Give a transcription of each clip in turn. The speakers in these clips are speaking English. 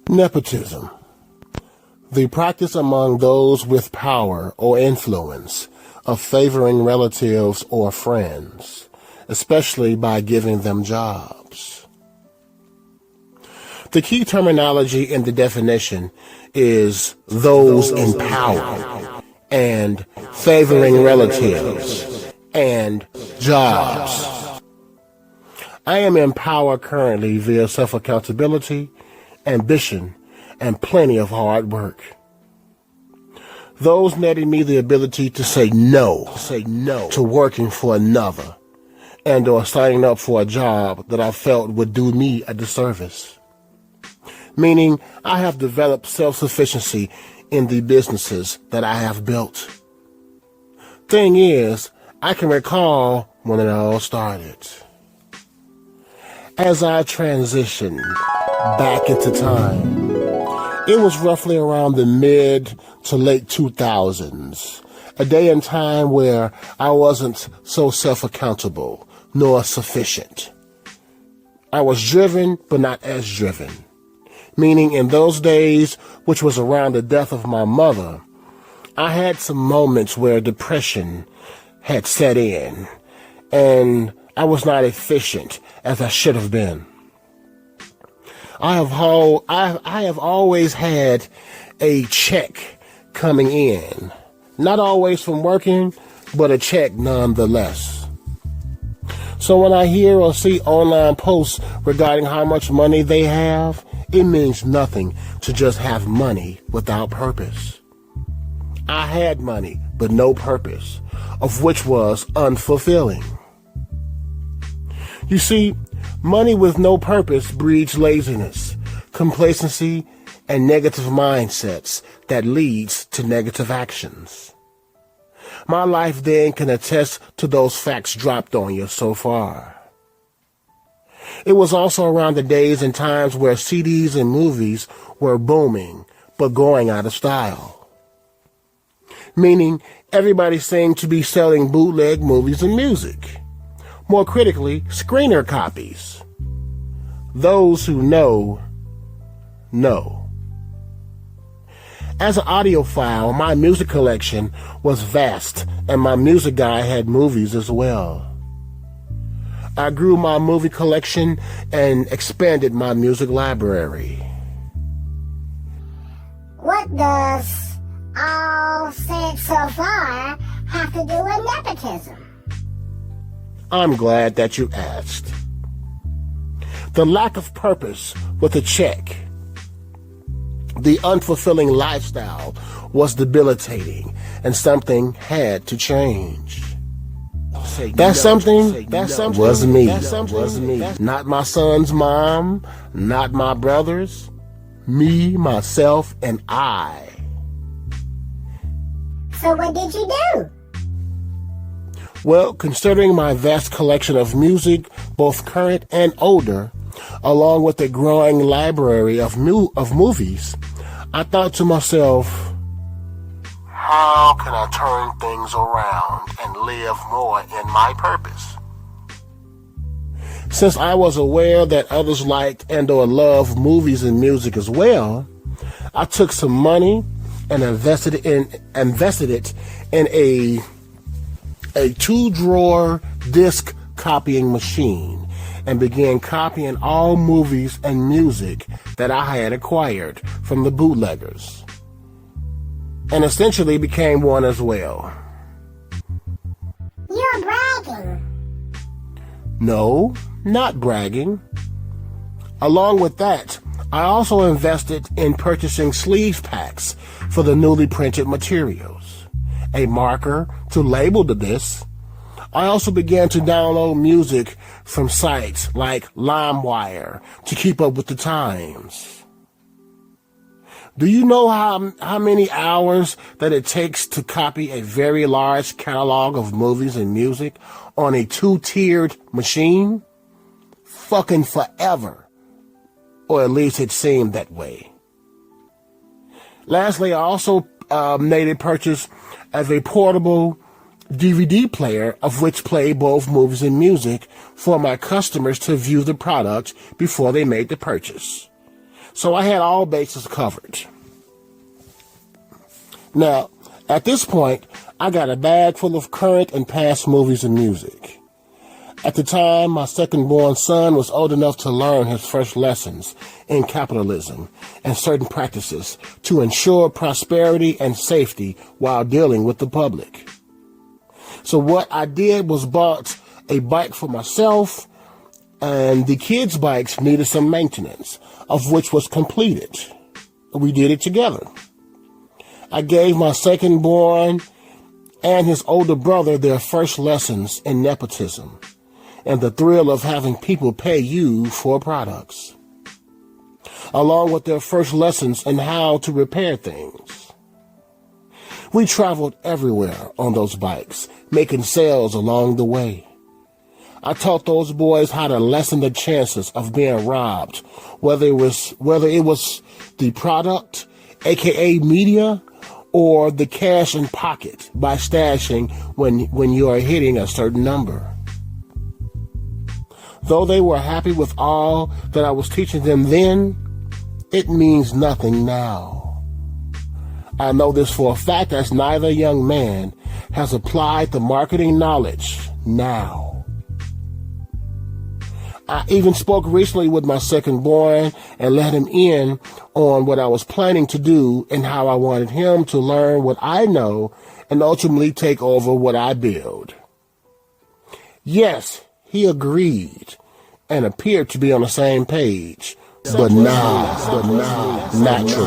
Nepotism. The practice among those with power or influence of favoring relatives or friends, especially by giving them jobs. The key terminology in the definition is those in power and favoring relatives and jobs. I am in power currently via self-accountability, ambition, and plenty of hard work. Those netting me the ability to say no to working for another and or signing up for a job that I felt would do me a disservice. Meaning I have developed self-sufficiency in the businesses that I have built. Thing is, I can recall when it all started. As I transitioned back into time, it was roughly around the mid to late 2000s, a day and time where I wasn't so self-accountable nor sufficient. I was driven, but not as driven. Meaning in those days, which was around the death of my mother, I had some moments where depression had set in, and I was not efficient as I should have been. I have always had a check coming in, not always from working, but a check nonetheless. So when I hear or see online posts regarding how much money they have, it means nothing to just have money without purpose. I had money, but no purpose, of which was unfulfilling. You see, money with no purpose breeds laziness, complacency, and negative mindsets that leads to negative actions. My life then can attest to those facts dropped on you so far. It was also around the days and times where CDs and movies were booming, but going out of style. Meaning everybody seemed to be selling bootleg movies and music. More critically, screener copies. Those who know. As an audiophile, my music collection was vast, and my music guy had movies as well. I grew my movie collection and expanded my music library. What does all said so far have to do with nepotism? I'm glad that you asked. The lack of purpose with a check, the unfulfilling lifestyle was debilitating, and something had to change. That something was me. Not my son's mom, not my brothers, me, myself, and I. So what did you do? Well, considering my vast collection of music, both current and older, along with a growing library of movies, I thought to myself, how can I turn things around and live more in my purpose? Since I was aware that others liked and or loved movies and music as well, I took some money and invested it in a 2-drawer disc copying machine and began copying all movies and music that I had acquired from the bootleggers, and essentially became one as well. You're bragging. No, not bragging. Along with that, I also invested in purchasing sleeve packs for the newly printed materials, a marker to label the discs. I also began to download music from sites like LimeWire to keep up with the times. Do you know how many hours that it takes to copy a very large catalog of movies and music on a 2-tiered machine? Fucking forever. Or at least it seemed that way. Lastly, I also made a purchase of a portable DVD player of which played both movies and music for my customers to view the product before they made the purchase. So I had all bases covered. Now, at this point, I got a bag full of current and past movies and music. At the time, my second-born son was old enough to learn his first lessons in capitalism and certain practices to ensure prosperity and safety while dealing with the public. So what I did was bought a bike for myself, and the kids' bikes needed some maintenance, of which was completed. We did it together. I gave my second-born and his older brother their first lessons in nepotism and the thrill of having people pay you for products, along with their first lessons in how to repair things. We traveled everywhere on those bikes, making sales along the way. I taught those boys how to lessen the chances of being robbed, whether it was the product, aka media, or the cash in pocket by stashing when you are hitting a certain number. Though they were happy with all that I was teaching them then, it means nothing now. I know this for a fact, as neither young man has applied the marketing knowledge now. I even spoke recently with my second-born and let him in on what I was planning to do and how I wanted him to learn what I know and ultimately take over what I build. Yes, he agreed and appeared to be on the same page, but not true.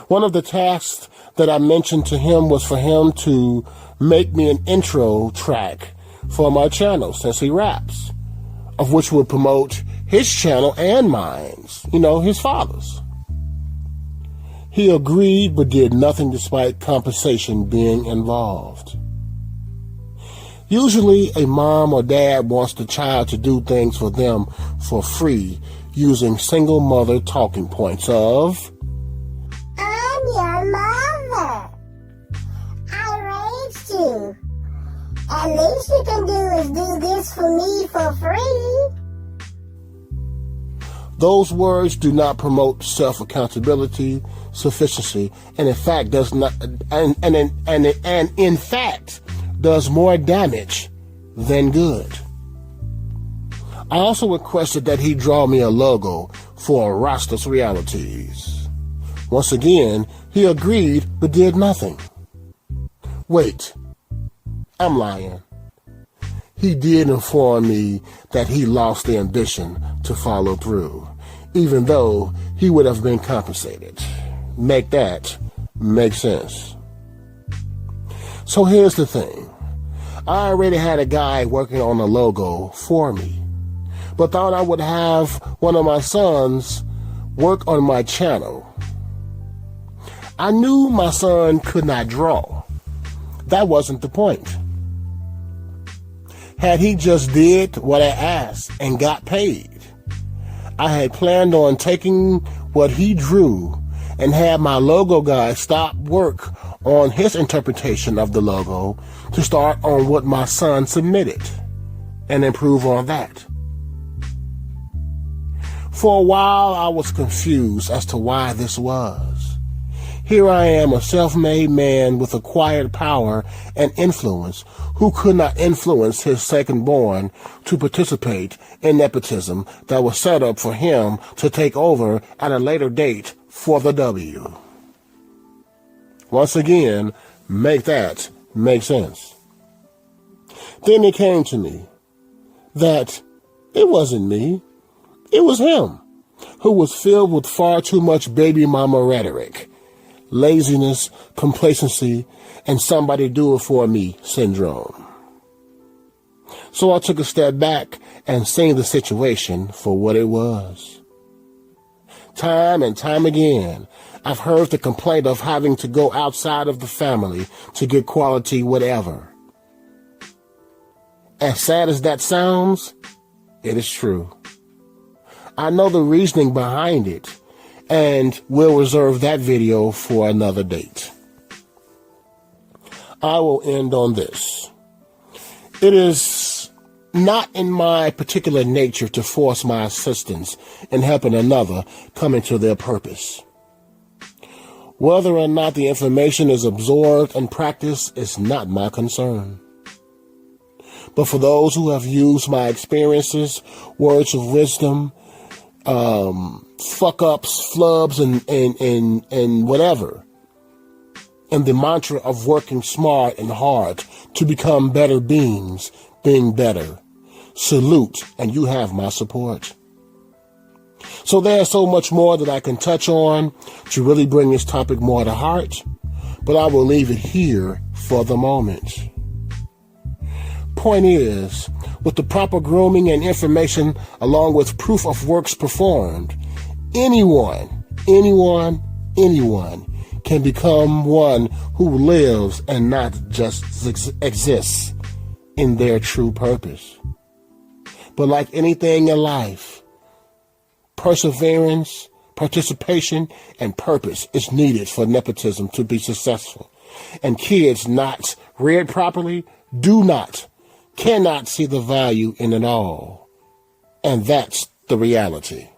One of the tasks that I mentioned to him was for him to make me an intro track for my channel, since he raps, of which would promote his channel and mine's, his father's. He agreed but did nothing despite compensation being involved. Usually a mom or dad wants the child to do things for them for free using single mother talking points of, I'm your mother. I raised you. At least you can do is do this for me for free. Those words do not promote self-accountability, sufficiency, and in fact does not, and in fact does more damage than good. I also requested that he draw me a logo for Rastas Realities. Once again, he agreed but did nothing. Wait. I'm lying. He did inform me that he lost the ambition to follow through, even though he would have been compensated. Make that make sense. So here's the thing. I already had a guy working on a logo for me, but thought I would have one of my sons work on my channel. I knew my son could not draw. That wasn't the point. Had he just did what I asked and got paid, I had planned on taking what he drew and had my logo guy stop work on his interpretation of the logo to start on what my son submitted and improve on that. For a while, I was confused as to why this was. Here I am, a self-made man with acquired power and influence who could not influence his second-born to participate in nepotism that was set up for him to take over at a later date for the W. Once again, make that make sense. Then it came to me that it wasn't me, it was him, who was filled with far too much baby mama rhetoric, laziness, complacency, and somebody do it for me syndrome. So I took a step back and seen the situation for what it was. Time and time again, I've heard the complaint of having to go outside of the family to get quality whatever. As sad as that sounds, it is true. I know the reasoning behind it, and we'll reserve that video for another date. I will end on this. It is not in my particular nature to force my assistance in helping another come into their purpose. Whether or not the information is absorbed and practiced is not my concern. But for those who have used my experiences, words of wisdom, fuck-ups, flubs, and whatever, and the mantra of working smart and hard to become better beings, being better, salute, and you have my support. So there's so much more that I can touch on to really bring this topic more to heart, but I will leave it here for the moment. Point is, with the proper grooming and information along with proof of works performed, anyone can become one who lives and not just exists in their true purpose. But like anything in life, perseverance, participation, and purpose is needed for nepotism to be successful. And kids not reared properly cannot see the value in it all. And that's the reality.